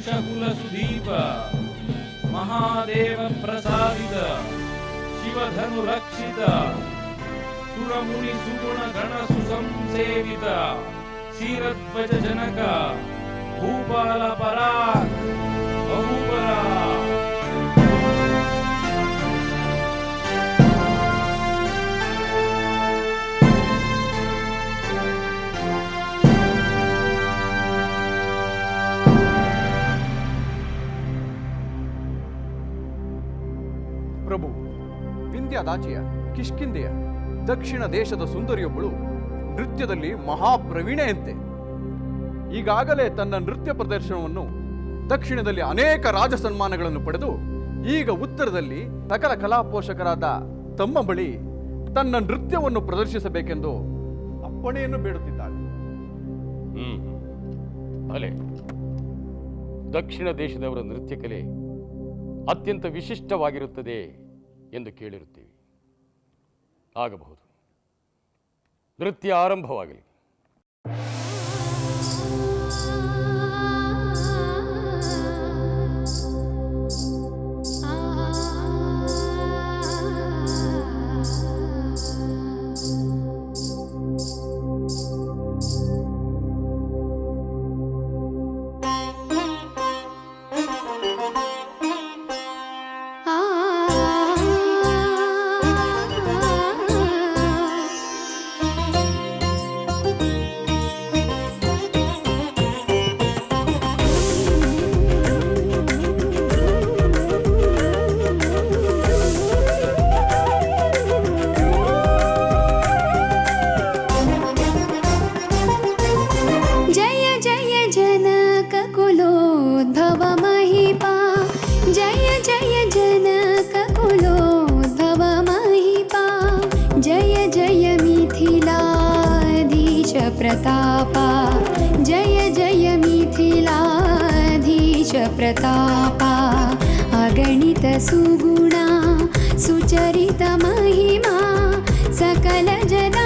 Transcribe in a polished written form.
ವಂಶಕುಲ ಸುದೀಪ ಮಹಾದೇವ ಪ್ರಸಾದಿತ ಶಿವಧನು ರಕ್ಷಿತ ಸುರಮುನಿ ಸುಗುಣ ಗಣ ಸುಸಂಸೇವಿತ ಕ್ಷೀರಧ್ವಜ ಜನಕ ಭೂಪಾಲ ಪರಾಕ್ ಬಹುಪರ. ಪ್ರಭು, ವಿಂಧ್ಯಾದಾಚಿಯ ಕಿಷ್ಕಿಂಧೆಯ ದಕ್ಷಿಣ ದೇಶದ ಸುಂದರಿಯೊಬ್ಬಳು ನೃತ್ಯದಲ್ಲಿ ಮಹಾಪ್ರವೀಣೆಯಂತೆ. ಈಗಾಗಲೇ ತನ್ನ ನೃತ್ಯ ಪ್ರದರ್ಶನವನ್ನು ದಕ್ಷಿಣದಲ್ಲಿ ಅನೇಕ ರಾಜ ಸನ್ಮಾನಗಳನ್ನು ಪಡೆದು ಈಗ ಉತ್ತರದಲ್ಲಿ ಸಕಲ ಕಲಾ ಪೋಷಕರಾದ ತಮ್ಮ ಬಳಿ ತನ್ನ ನೃತ್ಯವನ್ನು ಪ್ರದರ್ಶಿಸಬೇಕೆಂದು ಅಪ್ಪಣೆಯನ್ನು ಬೇಡುತ್ತಿದ್ದಾಳೆ. ಭಲೆ, ದಕ್ಷಿಣ ದೇಶದವರ ನೃತ್ಯ ಕಲೆ ಅತ್ಯಂತ ವಿಶಿಷ್ಟವಾಗಿರುತ್ತದೆ ಎಂದು ಕೇಳಿರುತ್ತೇವೆ. ಆಗಬಹುದು. ನೃತ್ಯ ಆರಂಭವಾಗಲಿ. प्रतापा जय जय मिथिलाधीश प्रतापा अगणित सुगुणा सुचरित महिमा सकल जना